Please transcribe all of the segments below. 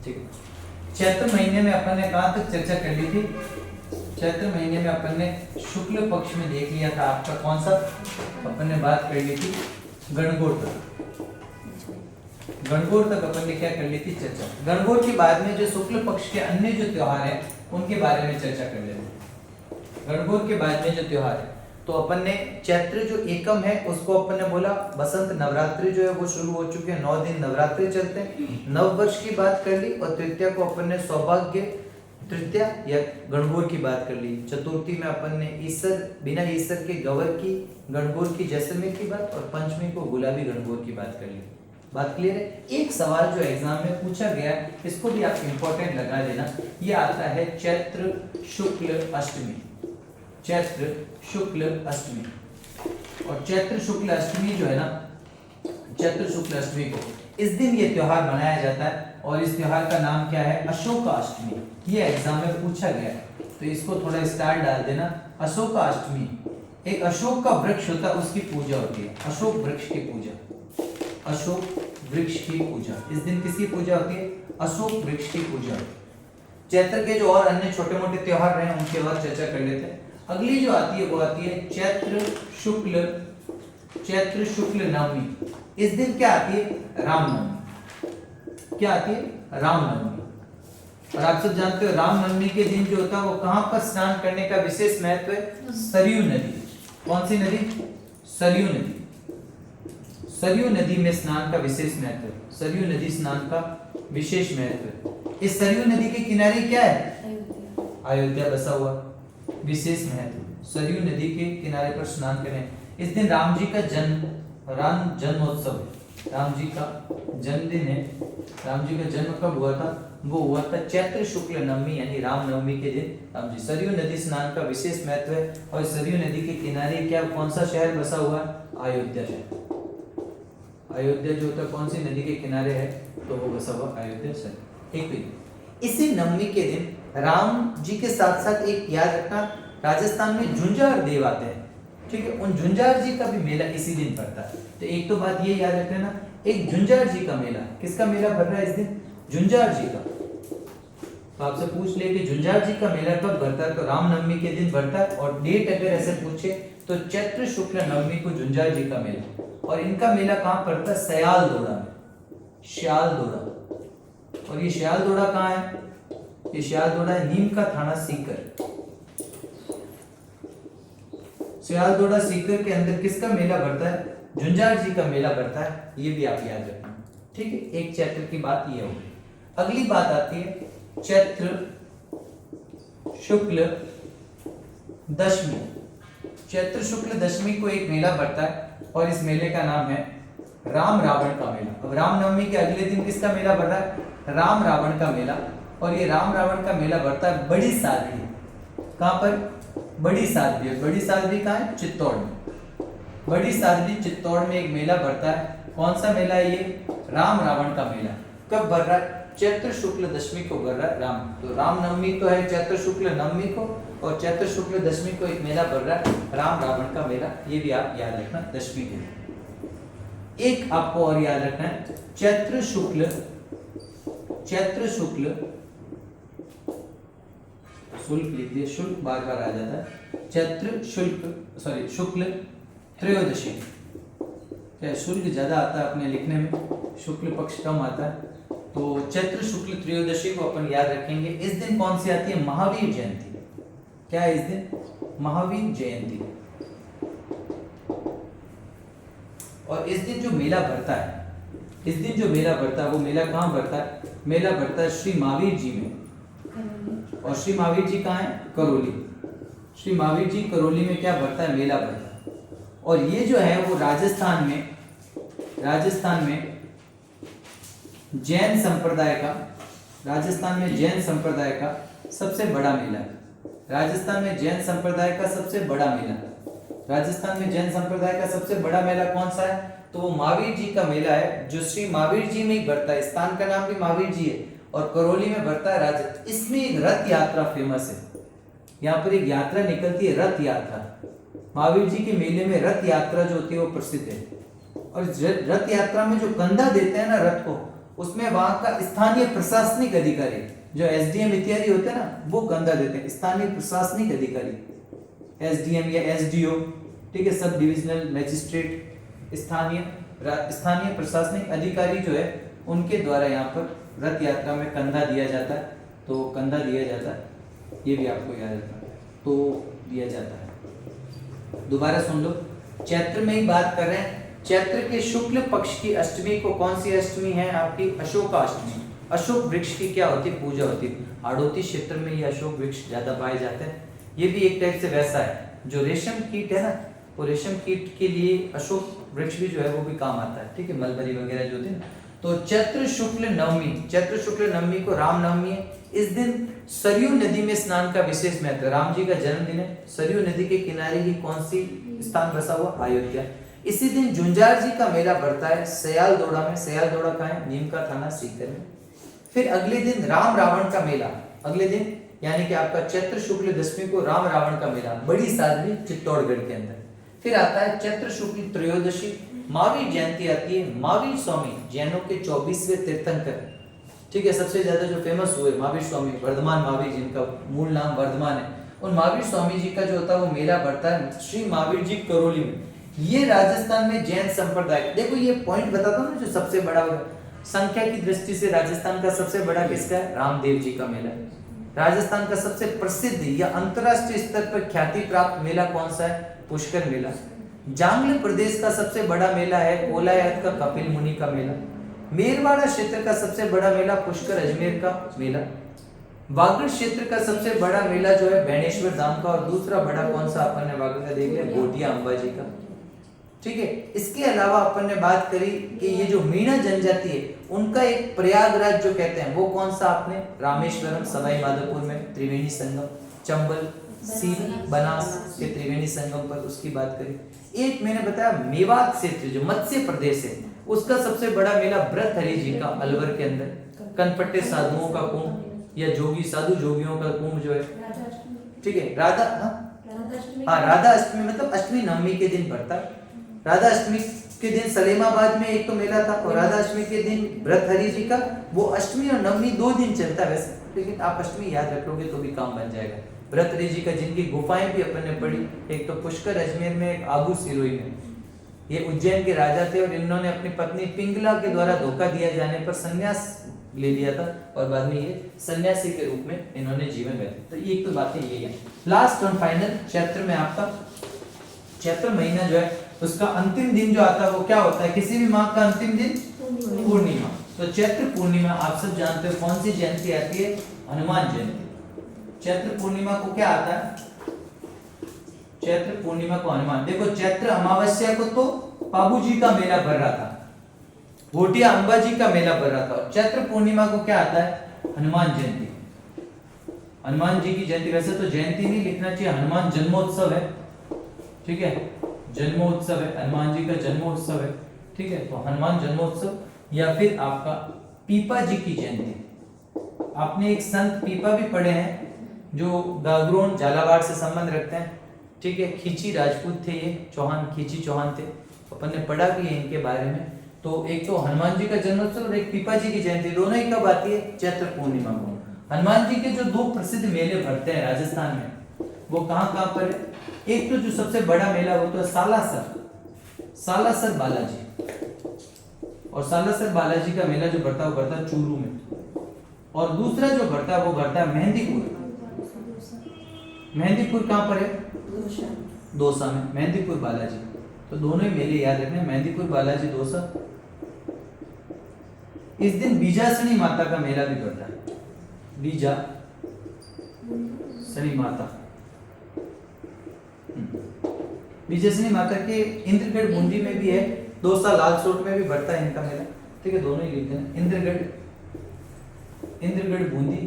ठीक है, चैत्र महीने में अपन ने कहाँ तक चर्चा कर ली थी? चैत्र महीने में अपन ने शुक्ल पक्ष में देख लिया था आपका कौन सा, अपन ने बात कर ली थी गणगौर तक। गणगौर तक अपन ने क्या कर ली थी? चर्चा। गणगौर के बाद में जो शुक्ल पक्ष के अन्य जो त्योहार हैं उनके बारे में चर्चा कर लेते हैं। गणगौर के बाद में जो त्योहार है तो अपन ने चैत्र जो एकम है उसको अपन ने बोला बसंत नवरात्रि जो है वो शुरू हो चुके हैं, 9 दिन नवरात्रि चलते हैं। नव वर्ष की बात कर ली और तृतीया को अपन ने सौभाग्य तृतीया या गणगौर की बात कर ली। चतुर्थी में अपन ने ईसर बिना ईसर के गवर की गणगौर की जैसलमेर की बात और पंचमी को गुलाबी गणगौर की बात कर ली। बात क्लियर है? एक सवाल जो एग्जाम में पूछा गया इसको भी आप इंपॉर्टेंट लगा देना, ये आता है चैत्र शुक्ल अष्टमी। चैत्र शुक्ल अष्टमी, और चैत्र शुक्ल अष्टमी जो है ना, चैत्र शुक्ल अष्टमी को इस दिन ये त्योहार मनाया जाता है और इस त्योहार का नाम क्या है? अशोकाष्टमी। ये एग्जाम में पूछा गया है तो इसको थोड़ा स्टार डाल देना। अशोकाष्टमी, एक अशोक का वृक्ष होता है उसकी पूजा होती है, अशोक वृक्ष की पूजा। अशोक वृक्ष की पूजा, इस दिन किसकी पूजा होती है? अशोक वृक्ष की पूजा। चैत्र के जो और अन्य छोटे मोटे त्योहार रहे उनके बाद चर्चा कर लेते हैं। अगली जो आती है वो आती है चैत्र शुक्ल नवमी। इस दिन क्या आती है? रामनवमी। क्या आती है? रामनवमी। और आप सब जानते हो रामनवमी के दिन जो होता है वो कहां पर स्नान करने का विशेष महत्व है? सरयू नदी। कौन सी नदी? सरयू नदी। सरयू नदी में स्नान का विशेष महत्व है। सरयू नदी स्नान का विशेष महत्व है। इस सरयू नदी के किनारे क्या है? अयोध्या बसा हुआ, विशेष महत्व। सरयू नदी के किनारे पर स्नान करें। इस दिन राम जी का राम जन्मोत्सव है, राम जी का जन्मदिन है। राम जी का जन्म कब हुआ था? वो हुआ था चैत्र शुक्ल नवमी यानी रामनवमी के दिन राम जी। सरयू नदी स्नान का विशेष महत्व है और सरयू नदी के किनारे क्या कौन सा शहर बसा हुआ है? अयोध्या शहर। अयोध्या जो होता है कौन सी नदी के किनारे है? तो वो बसा हुआ अयोध्या शहर। एक मिनट, इसी नवमी के दिन राम जी के साथ साथ एक याद रखना, राजस्थान में झुंझार देव आते हैं, ठीक है? उन झुंझार जी का भी मेला इसी दिन पड़ता है। तो एक तो बात ये याद रख लेना, एक झुंझार जी का मेला, किसका मेला भर रहा है इस दिन? झुंझार जी का। तो आपसे पूछ ले कि झुंझार जी का मेला कब भरता है? तो रामनवमी के दिन भरता है। और डेट अगर ऐसे पूछे तो चैत्र शुक्ल नवमी को झुंझार जी का मेला। और इनका मेला कहां पड़ता है? सयालदोड़ा में, श्यालदोड़ा। और ये श्यालदोड़ा कहां है? ये श्यालदोड़ा नीम का थाना सीकर। श्यालदोड़ा सीकर के अंदर किसका मेला भरता है? झुंझार जी का मेला भरता है। ये भी आप याद रखना, ठीक है? एक चैत्र की बात ये होगी। अगली बात आती है चैत्र शुक्ल दशमी। चैत्र शुक्ल दशमी को एक मेला भरता है और इस मेले का नाम है राम रावण का मेला। अब रामनवमी के अगले दिन किसका मेला भर रहा है? राम रावण का मेला। और ये राम रावण का मेला भरता है बड़ी सादरी। कहां पर? बड़ी सादरी। बड़ी सादरी कहां है? चित्तौड़ में। बड़ी सादरी चित्तौड़ में एक मेला भरता है। कौन सा मेला है ये? राम रावण का मेला। कब भर रहा है? चैत्र शुक्ल दशमी को भर रहा है राम। तो रामनवमी तो है चैत्र शुक्ल नवमी को, और चैत्र शुक्ल दशमी को एक मेला भर रहा है राम रावण का मेला। ये भी आप याद रखना दशमी के दिन। एक आपको और याद रखना है चैत्र शुक्ल शुल्क लिख दिए, शुल्क बार बार आ जाता है। चैत्र शुक्ल त्रयोदशी। क्या शुल्क ज्यादा आता है अपने लिखने में, शुक्ल पक्ष कम आता है। तो चैत्र शुक्ल त्रयोदशी को अपन याद रखेंगे। इस दिन कौन सी आती है? महावीर जयंती। क्या है इस दिन? महावीर जयंती। और इस दिन जो मेला भरता है, इस दिन जो मेला भरता है वो मेला कहाँ भरता है? मेला भरता है श्री महावीर जी में। और श्री महावीर जी कहाँ है? करौली। श्री महावीर जी करौली में क्या भरता है? मेला भरता है। और ये जो है वो राजस्थान में जैन संप्रदाय का सबसे बड़ा मेला है। राजस्थान में जैन संप्रदाय का सबसे बड़ा मेला। राजस्थान में जैन संप्रदाय का सबसे बड़ा मेला कौन सा है? तो वो महावीर जी का मेला है जो श्री महावीर जी में ही भरता है। स्थान का नाम भी महावीर जी है और करौली में भरता है राजस्थान। इसमें एक रथ यात्रा फेमस है। यहाँ पर एक यात्रा निकलती है, रथ यात्रा। महावीर जी के मेले में रथ यात्रा जो होती है वो प्रसिद्ध है। और रथ यात्रा में जो कंधा देते हैं ना रथ को, उसमें वहां का स्थानीय प्रशासनिक अधिकारी जो एसडीएम इत्यादि होते हैं ना, वो कंधा देते हैं। स्थानीय प्रशासनिक अधिकारी, एसडीएम या एसडीओ, ठीक है, सब डिविजनल मैजिस्ट्रेट, स्थानीय प्रशासनिक अधिकारी जो है उनके द्वारा यहाँ पर रथ यात्रा में कंधा दिया जाता है। तो कंधा दिया जाता है, ये भी आपको याद रखना है, तो दिया जाता है। दोबारा सुन लो, चैत्र में ही बात कर रहे हैं। चैत्र के शुक्ल पक्ष की अष्टमी को कौन सी अष्टमी है आपकी? अशोकाष्टमी। अशोक वृक्ष की क्या होती है? पूजा होती है। हाड़ौती क्षेत्र में ये अशोक वृक्ष ज्यादा पाए जाते हैं। ये भी एक टाइप से वैसा है, जो रेशम कीट है ना, वो रेशम कीट के लिए अशोक वृक्ष भी जो है वो भी काम आता है, ठीक है, मलबरी वगैरह जो होती है ना। तो चैत्र शुक्ल नवमी, चैत्र शुक्ल नवमी को राम नवमी है। इस दिन सरयू नदी में स्नान का विशेष महत्व है। राम जी का जन्मदिन है। सरयू नदी के किनारे ही कौन सी स्थान बसा हुआ? अयोध्या। इसी दिन झुंझार जी का मेला बढ़ता है सयालदोड़ा में। सयालदोड़ा कहाँ है? नीम का थाना सीकर में। फिर अगले दिन राम रावण का मेला, अगले दिन यानी कि आपका चैत्र शुक्ल दशमी को राम रावण का मेला, बड़ी सादगी, चित्तौड़गढ़ के अंदर। फिर आता है चैत्र शुक्ल त्रयोदशी, महावीर जयंती आती है। महावीर स्वामी जैनों के 24वें तीर्थंकर, ठीक है, सबसे ज्यादा जो फेमस हुए महावीर स्वामी, वर्धमान महावीर, जिनका मूल नाम वर्धमान है, उन महावीर स्वामी जी का जो होता है वो मेला बढ़ता है श्री महावीर जी करौली में। ये राजस्थान में जैन संप्रदाय, देखो ये पॉइंट बताता हूँ ना, जो सबसे बड़ा होगा संख्या की दृष्टि से राजस्थान का सबसे बड़ा किसका है? रामदेव जी का मेला। राजस्थान का सबसे प्रसिद्ध या अंतरराष्ट्रीय स्तर पर ख्याति प्राप्त मेला कौन सा है? पुष्कर मेला। जांगल प्रदेश का सबसे बड़ा मेला है कोलायत का कपिल मुनि का मेला। मेरवाड़ा क्षेत्र का सबसे बड़ा मेला पुष्कर अजमेर का मेला। वागड़ क्षेत्र का सबसे बड़ा मेला जो है बेणेश्वर धाम का। और दूसरा बड़ा कौन सा अपन ने वागड़ का देख लिया? गोटिया अंबाजी का, ठीक है। इसके अलावा अपन ने बात करी कि ये जो मीणा जनजाति है उनका एक प्रयागराज जो कहते हैं वो कौन सा? आपने रामेश्वरम, सवाई माधोपुर में त्रिवेणी संगम, चंबल, सीरी, बनास के त्रिवेणी संगम पर उसकी बात करी। एक मैंने बताया मेवात क्षेत्र जो मत्स्य प्रदेश है उसका सबसे बड़ा मेला भृतहरि जी का अलवर के अंदर। कनपट्टे साधुओं का कुंभ या जोगी साधु जोगियों का कुंभ जो है, ठीक है। राधा राधा अष्टमी मतलब अष्टमी नवमी के दिन पड़ता है। राधा अष्टमी के दिन सलेमाबाद में एक तो मेला था, और राधा अष्टमी के दिन भृतहरि जी का, वो अष्टमी और नवमी 2 दिन चलता है वैसे, लेकिन आप अष्टमी याद रख लोगे तो भी काम बन जाएगा। भृतहरि जी का जिनकी गुफाएं भी अपन ने पढ़ी, एक तो पुष्कर अजमेर में, एक आबू सिरोही में। ये उज्जैन के राजा थे और इन्होंने अपनी पत्नी पिंगला के द्वारा धोखा दिया जाने पर संन्यास ले लिया था, और बाद में ये सन्यासी के रूप में इन्होंने जीवन व्यतीत। तो ये एक तो बातें ये है। लास्ट और फाइनल, चैत्र में आपका चैत्र महीना जो है उसका अंतिम दिन जो आता है वो क्या होता है? किसी भी माह का अंतिम दिन पूर्णिमा। तो चैत्र पूर्णिमा आप सब जानते हो कौन सी जयंती आती है? हनुमान जयंती। चैत्र पूर्णिमा को क्या आता है? चैत्र पूर्णिमा को हनुमान। देखो चैत्र अमावस्या को तो बाबू जी का मेला भर रहा था, घोटिया अंबाजी का मेला भर रहा था, और चैत्र पूर्णिमा को क्या आता है? हनुमान जयंती। हनुमान जी की जयंती, वैसे तो जयंती नहीं लिखना चाहिए, हनुमान जन्मोत्सव है, ठीक है, जन्मोत्सव है, हनुमान जी का जन्मोत्सव है, ठीक है। तो हनुमान जन्मोत्सव, या फिर आपका पीपा जी की जयंती। आपने एक संत पीपा भी पढ़े हैं जो गागरोन झालावाड़ से संबंध रखते हैं, ठीक है। खींची राजपूत थे ये, चौहान, खींची चौहान थे, अपन ने पढ़ा भी है इनके बारे में। तो एक तो हनुमान जी का जन्मोत्सव और एक पीपा जी की जयंती, दोनों ही कब आती है? चैत्र पूर्णिमा को। हनुमान जी के जो 2 प्रसिद्ध मेले भरते हैं राजस्थान में, वो कहाँ पर है? एक तो जो सबसे बड़ा मेला वो तो सालासर, सालासर बालाजी, और सालासर बालाजी का मेला जो भरता है वो भरता है चूरू में, और दूसरा जो भरता है वो भरता है मेहंदीपुर। मेहंदीपुर कहाँ पर है? दौसा में, मेहंदीपुर बालाजी। तो दोनों ही मेले याद रखने, मेहंदीपुर बालाजी, दौसा। इस दिन बीजासनी माता का मेला भी पड़ता है, बीजासनी माता। बीजासनी माता के इंद्रगढ़ बूंदी में भी है, दौसा लालसोट में भी बढ़ता है इनका मेला, ठीक है, दोनों ही लिखते हैं। इंद्रगढ़ बूंदी,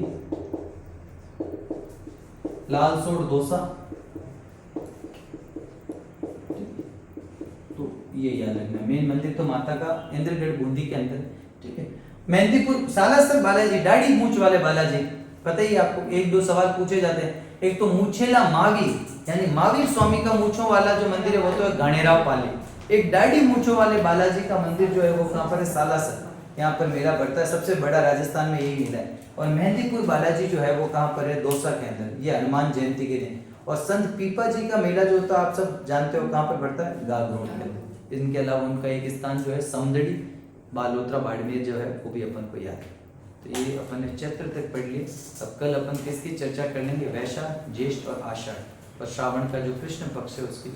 लालसोट, दौसा, तो ये याद रखना। मेन मंदिर तो माता का इंद्रगढ़ बूंदी के अंदर, ठीक है। मेहंदीपुर सालासर बालाजी, दाढ़ी मूंछ वाले बालाजी, पता ही आपको। 1-2 सवाल पूछे जाते हैं। एक तो मूछेला मावी, यानी महावीर स्वामी का मूछों वाला जो मंदिर है वो तो है गाणेराव पाली। एक दाढ़ी मूछों वाले बालाजी का मंदिर जो है वो कहां पर है? सालासर। यहाँ पर मेला बढ़ता है, सबसे बड़ा राजस्थान में यही मेला है। और मेहंदीपुर बालाजी जो है वो कहाँ पर है, दौसा के अंदर, ये हनुमान जयंती के दिन। और संत पीपा जी का मेला जो होता है आप सब जानते हो कहाँ पर बढ़ता है, गागरोड के अंदर। इनके अलावा उनका एक स्थान जो है समदड़ी बालोतरा बाड़मेर जो है वो भी अपन को याद है। तो ये अपन ने चैत्र तक पढ़ लिए। अब कल अपन किसकी चर्चा कर लेंगे, वैशाख, ज्येष्ठ और आषाढ़, और श्रावण का जो कृष्ण पक्ष है उसकी